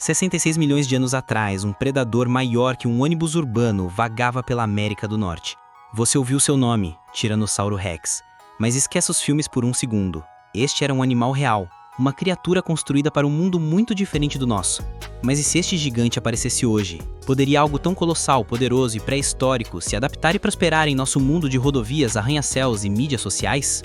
66 milhões de anos atrás, um predador maior que um ônibus urbano vagava pela América do Norte. Você ouviu seu nome, Tiranossauro Rex, mas esquece os filmes por um segundo. Este era um animal real, uma criatura construída para um mundo muito diferente do nosso. Mas e se este gigante aparecesse hoje? Poderia algo tão colossal, poderoso e pré-histórico se adaptar e prosperar em nosso mundo de rodovias, arranha-céus e mídias sociais?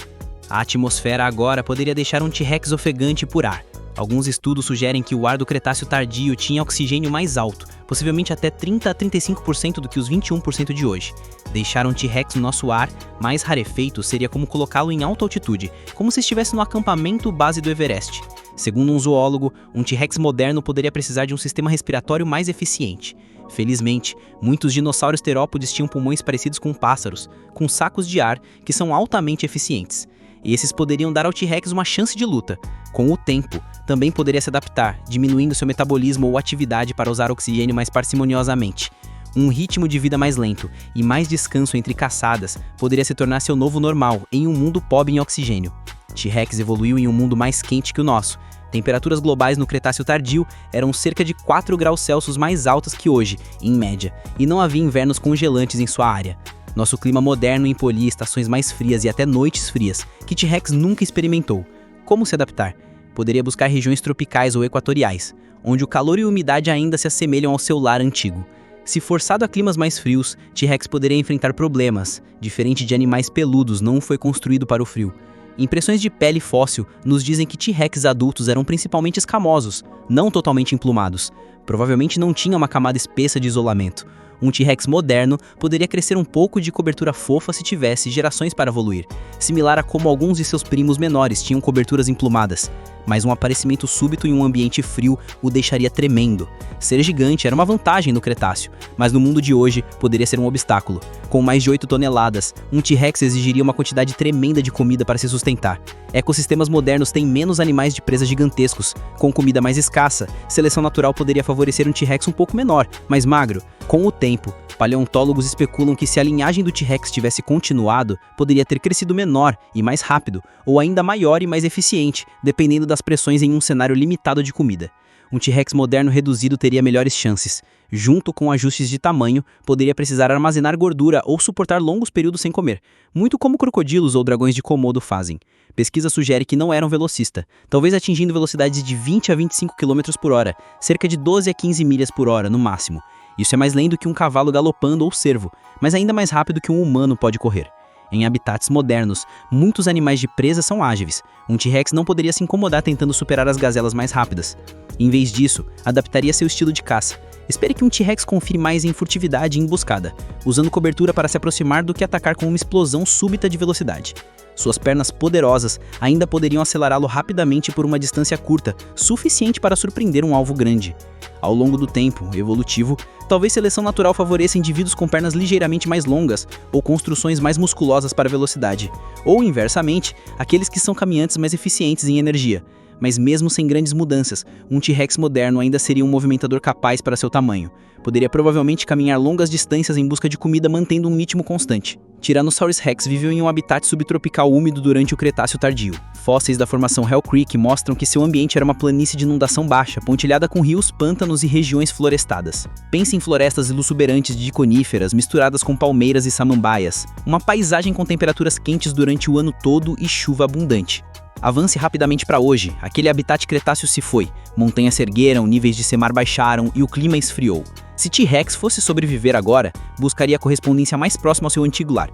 A atmosfera agora poderia deixar um T-Rex ofegante por ar. Alguns estudos sugerem que o ar do Cretáceo tardio tinha oxigênio mais alto, possivelmente até 30 a 35% do que os 21% de hoje. Deixar um T-Rex no nosso ar mais rarefeito seria como colocá-lo em alta altitude, como se estivesse no acampamento base do Everest. Segundo um zoólogo, um T-Rex moderno poderia precisar de um sistema respiratório mais eficiente. Felizmente, muitos dinossauros terópodes tinham pulmões parecidos com pássaros, com sacos de ar que são altamente eficientes. E esses poderiam dar ao T-Rex uma chance de luta. Com o tempo, também poderia se adaptar, diminuindo seu metabolismo ou atividade para usar oxigênio mais parcimoniosamente. Um ritmo de vida mais lento e mais descanso entre caçadas poderia se tornar seu novo normal em um mundo pobre em oxigênio. T-Rex evoluiu em um mundo mais quente que o nosso. Temperaturas globais no Cretáceo tardio eram cerca de 4 graus Celsius mais altas que hoje, em média, e não havia invernos congelantes em sua área. Nosso clima moderno impolia estações mais frias e até noites frias, que T-Rex nunca experimentou. Como se adaptar? Poderia buscar regiões tropicais ou equatoriais, onde o calor e a umidade ainda se assemelham ao seu lar antigo. Se forçado a climas mais frios, T-Rex poderia enfrentar problemas. Diferente de animais peludos, não foi construído para o frio. Impressões de pele fóssil nos dizem que T-Rex adultos eram principalmente escamosos, não totalmente emplumados. Provavelmente não tinha uma camada espessa de isolamento. Um T-Rex moderno poderia crescer um pouco de cobertura fofa se tivesse gerações para evoluir, similar a como alguns de seus primos menores tinham coberturas emplumadas. Mas um aparecimento súbito em um ambiente frio o deixaria tremendo. Ser gigante era uma vantagem no Cretáceo, mas no mundo de hoje poderia ser um obstáculo. Com mais de 8 toneladas, um T-Rex exigiria uma quantidade tremenda de comida para se sustentar. Ecossistemas modernos têm menos animais de presa gigantescos. Com comida mais escassa, seleção natural poderia favorecer um T-Rex um pouco menor, mais magro. Com o tempo, paleontólogos especulam que se a linhagem do T-Rex tivesse continuado, poderia ter crescido menor e mais rápido, ou ainda maior e mais eficiente, dependendo das pressões em um cenário limitado de comida. Um T-Rex moderno reduzido teria melhores chances. Junto com ajustes de tamanho, poderia precisar armazenar gordura ou suportar longos períodos sem comer, muito como crocodilos ou dragões de Komodo fazem. Pesquisa sugere que não era um velocista, talvez atingindo velocidades de 20 a 25 km por hora, cerca de 12 a 15 milhas por hora no máximo. Isso é mais lento que um cavalo galopando ou cervo, mas ainda mais rápido que um humano pode correr. Em habitats modernos, muitos animais de presa são ágeis. Um T-Rex não poderia se incomodar tentando superar as gazelas mais rápidas. Em vez disso, adaptaria seu estilo de caça. Espere que um T-Rex confie mais em furtividade e emboscada, usando cobertura para se aproximar do que atacar com uma explosão súbita de velocidade. Suas pernas poderosas ainda poderiam acelerá-lo rapidamente por uma distância curta, suficiente para surpreender um alvo grande. Ao longo do tempo evolutivo, talvez seleção natural favoreça indivíduos com pernas ligeiramente mais longas ou construções mais musculosas para velocidade, ou, inversamente, aqueles que são caminhantes mais eficientes em energia. Mas mesmo sem grandes mudanças, um T-Rex moderno ainda seria um movimentador capaz para seu tamanho. Poderia provavelmente caminhar longas distâncias em busca de comida mantendo um ritmo constante. Tyrannosaurus Rex viveu em um habitat subtropical úmido durante o Cretáceo tardio. Fósseis da formação Hell Creek mostram que seu ambiente era uma planície de inundação baixa, pontilhada com rios, pântanos e regiões florestadas. Pense em florestas exuberantes de coníferas misturadas com palmeiras e samambaias, uma paisagem com temperaturas quentes durante o ano todo e chuva abundante. Avance rapidamente para hoje, aquele habitat cretáceo se foi, montanhas se ergueram, níveis de semar baixaram e o clima esfriou. Se T-Rex fosse sobreviver agora, buscaria a correspondência mais próxima ao seu antigo lar.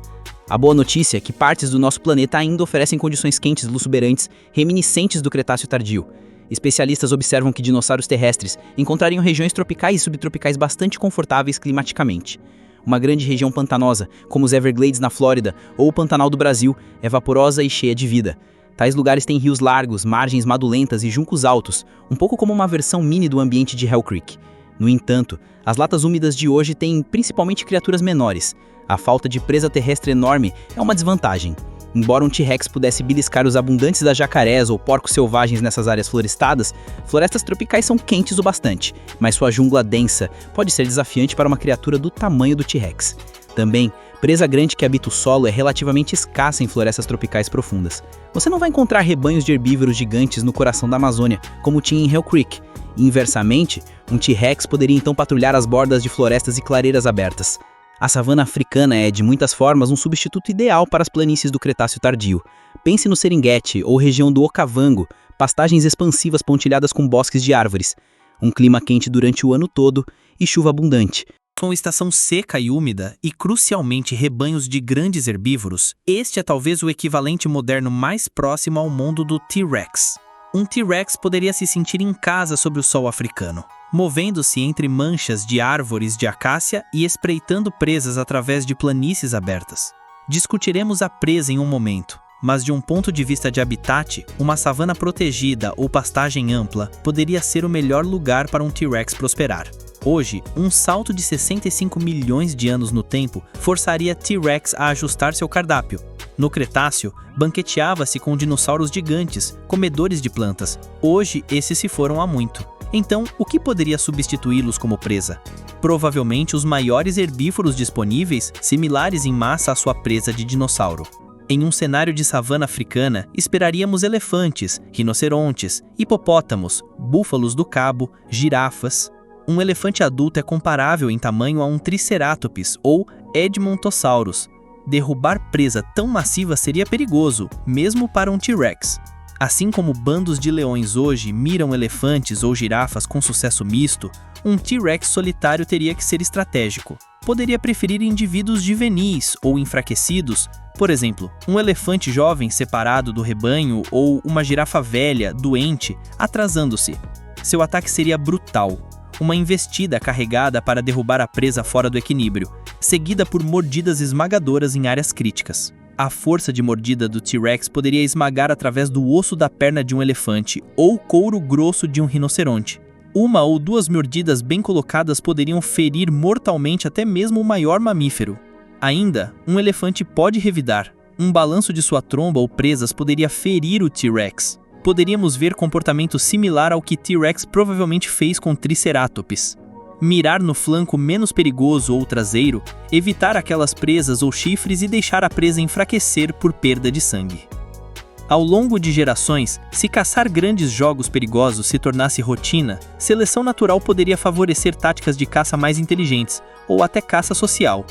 A boa notícia é que partes do nosso planeta ainda oferecem condições quentes e exuberantes, reminiscentes do Cretáceo tardio. Especialistas observam que dinossauros terrestres encontrariam regiões tropicais e subtropicais bastante confortáveis climaticamente. Uma grande região pantanosa, como os Everglades na Flórida ou o Pantanal do Brasil, é vaporosa e cheia de vida. Tais lugares têm rios largos, margens madulentas e juncos altos, um pouco como uma versão mini do ambiente de Hell Creek. No entanto, as latas úmidas de hoje têm principalmente criaturas menores. A falta de presa terrestre enorme é uma desvantagem. Embora um T-Rex pudesse beliscar os abundantes das jacarés ou porcos selvagens nessas áreas florestadas, florestas tropicais são quentes o bastante, mas sua jungla densa pode ser desafiante para uma criatura do tamanho do T-Rex. Também, presa grande que habita o solo é relativamente escassa em florestas tropicais profundas. Você não vai encontrar rebanhos de herbívoros gigantes no coração da Amazônia, como tinha em Hell Creek. E, inversamente, um T-Rex poderia então patrulhar as bordas de florestas e clareiras abertas. A savana africana é, de muitas formas, um substituto ideal para as planícies do Cretáceo tardio. Pense no Serengeti ou região do Okavango, pastagens expansivas pontilhadas com bosques de árvores. Um clima quente durante o ano todo e chuva abundante. Com estação seca e úmida e, crucialmente, rebanhos de grandes herbívoros, este é talvez o equivalente moderno mais próximo ao mundo do T-Rex. Um T-Rex poderia se sentir em casa sob o sol africano, movendo-se entre manchas de árvores de acácia e espreitando presas através de planícies abertas. Discutiremos a presa em um momento, mas de um ponto de vista de habitat, uma savana protegida ou pastagem ampla poderia ser o melhor lugar para um T-Rex prosperar. Hoje, um salto de 65 milhões de anos no tempo forçaria T-Rex a ajustar seu cardápio. No Cretáceo, banqueteava-se com dinossauros gigantes, comedores de plantas. Hoje, esses se foram há muito. Então, o que poderia substituí-los como presa? Provavelmente os maiores herbívoros disponíveis, similares em massa à sua presa de dinossauro. Em um cenário de savana africana, esperaríamos elefantes, rinocerontes, hipopótamos, búfalos do cabo, girafas. Um elefante adulto é comparável em tamanho a um Triceratops ou Edmontosaurus. Derrubar presa tão massiva seria perigoso, mesmo para um T-Rex. Assim como bandos de leões hoje miram elefantes ou girafas com sucesso misto, um T-Rex solitário teria que ser estratégico. Poderia preferir indivíduos juvenis ou enfraquecidos, por exemplo, um elefante jovem separado do rebanho ou uma girafa velha, doente, atrasando-se. Seu ataque seria brutal. Uma investida carregada para derrubar a presa fora do equilíbrio, seguida por mordidas esmagadoras em áreas críticas. A força de mordida do T-Rex poderia esmagar através do osso da perna de um elefante ou couro grosso de um rinoceronte. Uma ou duas mordidas bem colocadas poderiam ferir mortalmente até mesmo o maior mamífero. Ainda, um elefante pode revidar. Um balanço de sua tromba ou presas poderia ferir o T-Rex. Poderíamos ver comportamento similar ao que T-Rex provavelmente fez com Triceratops. Mirar no flanco menos perigoso ou traseiro, evitar aquelas presas ou chifres e deixar a presa enfraquecer por perda de sangue. Ao longo de gerações, se caçar grandes jogos perigosos se tornasse rotina, seleção natural poderia favorecer táticas de caça mais inteligentes, ou até caça social.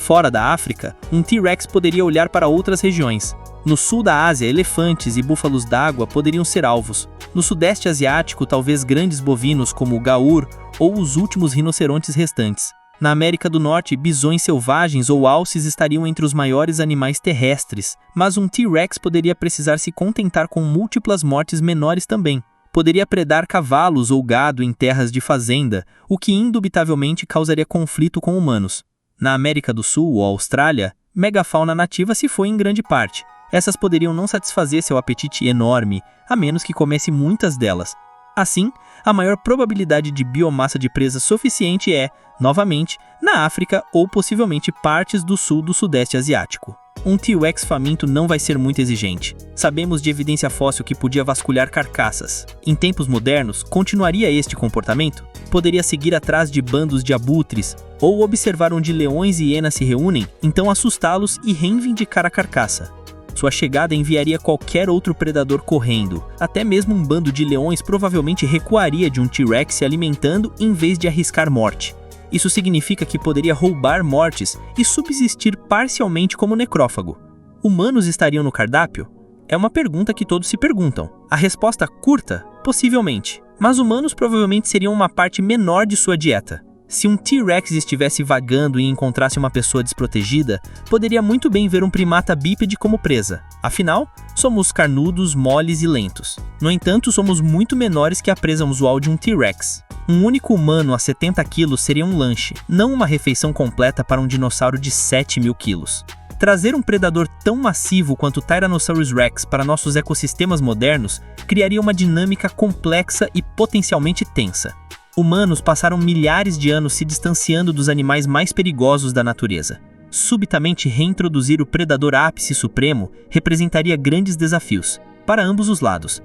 Fora da África, um T-Rex poderia olhar para outras regiões. No sul da Ásia, elefantes e búfalos d'água poderiam ser alvos. No sudeste asiático, talvez grandes bovinos como o gaur ou os últimos rinocerontes restantes. Na América do Norte, bisões selvagens ou alces estariam entre os maiores animais terrestres, mas um T-Rex poderia precisar se contentar com múltiplas mortes menores também. Poderia predar cavalos ou gado em terras de fazenda, o que indubitavelmente causaria conflito com humanos. Na América do Sul ou Austrália, megafauna nativa se foi em grande parte. Essas poderiam não satisfazer seu apetite enorme, a menos que comesse muitas delas. Assim, a maior probabilidade de biomassa de presa suficiente é, novamente, na África ou possivelmente partes do sul do sudeste asiático. Um T-Rex faminto não vai ser muito exigente. Sabemos de evidência fóssil que podia vasculhar carcaças. Em tempos modernos, continuaria este comportamento? Poderia seguir atrás de bandos de abutres, ou observar onde leões e hienas se reúnem, então assustá-los e reivindicar a carcaça. Sua chegada enviaria qualquer outro predador correndo. Até mesmo um bando de leões provavelmente recuaria de um T-Rex se alimentando em vez de arriscar morte. Isso significa que poderia roubar mortes e subsistir parcialmente como necrófago. Humanos estariam no cardápio? É uma pergunta que todos se perguntam. A resposta curta? Possivelmente. Mas humanos provavelmente seriam uma parte menor de sua dieta. Se um T-Rex estivesse vagando e encontrasse uma pessoa desprotegida, poderia muito bem ver um primata bípede como presa. Afinal, somos carnudos, moles e lentos. No entanto, somos muito menores que a presa usual de um T-Rex. Um único humano a 70 quilos seria um lanche, não uma refeição completa para um dinossauro de 7.000 quilos. Trazer um predador tão massivo quanto o Tyrannosaurus Rex para nossos ecossistemas modernos criaria uma dinâmica complexa e potencialmente tensa. Humanos passaram milhares de anos se distanciando dos animais mais perigosos da natureza. Subitamente reintroduzir o predador ápice supremo representaria grandes desafios, para ambos os lados.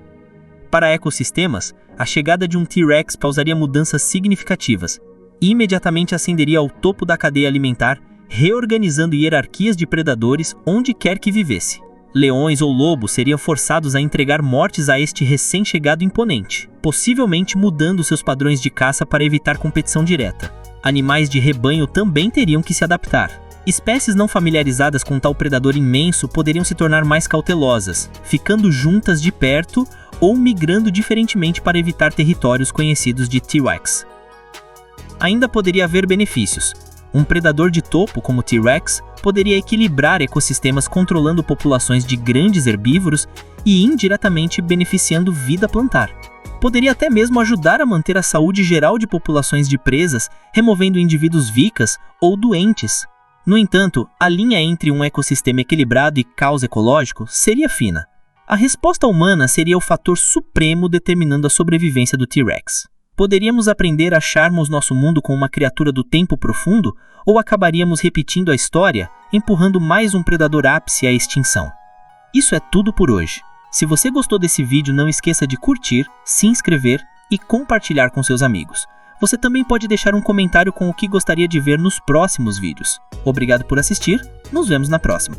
Para ecossistemas, a chegada de um T-Rex causaria mudanças significativas. Imediatamente ascenderia ao topo da cadeia alimentar, reorganizando hierarquias de predadores onde quer que vivesse. Leões ou lobos seriam forçados a entregar mortes a este recém-chegado imponente, possivelmente mudando seus padrões de caça para evitar competição direta. Animais de rebanho também teriam que se adaptar. Espécies não familiarizadas com tal predador imenso poderiam se tornar mais cautelosas, ficando juntas de perto ou migrando diferentemente para evitar territórios conhecidos de T-Rex. Ainda poderia haver benefícios. Um predador de topo como o T-Rex poderia equilibrar ecossistemas controlando populações de grandes herbívoros e indiretamente beneficiando vida plantar. Poderia até mesmo ajudar a manter a saúde geral de populações de presas, removendo indivíduos vicas ou doentes. No entanto, a linha entre um ecossistema equilibrado e caos ecológico seria fina. A resposta humana seria o fator supremo determinando a sobrevivência do T-Rex. Poderíamos aprender a acharmos nosso mundo com uma criatura do tempo profundo, ou acabaríamos repetindo a história, empurrando mais um predador ápice à extinção? Isso é tudo por hoje. Se você gostou desse vídeo, não esqueça de curtir, se inscrever e compartilhar com seus amigos. Você também pode deixar um comentário com o que gostaria de ver nos próximos vídeos. Obrigado por assistir, nos vemos na próxima.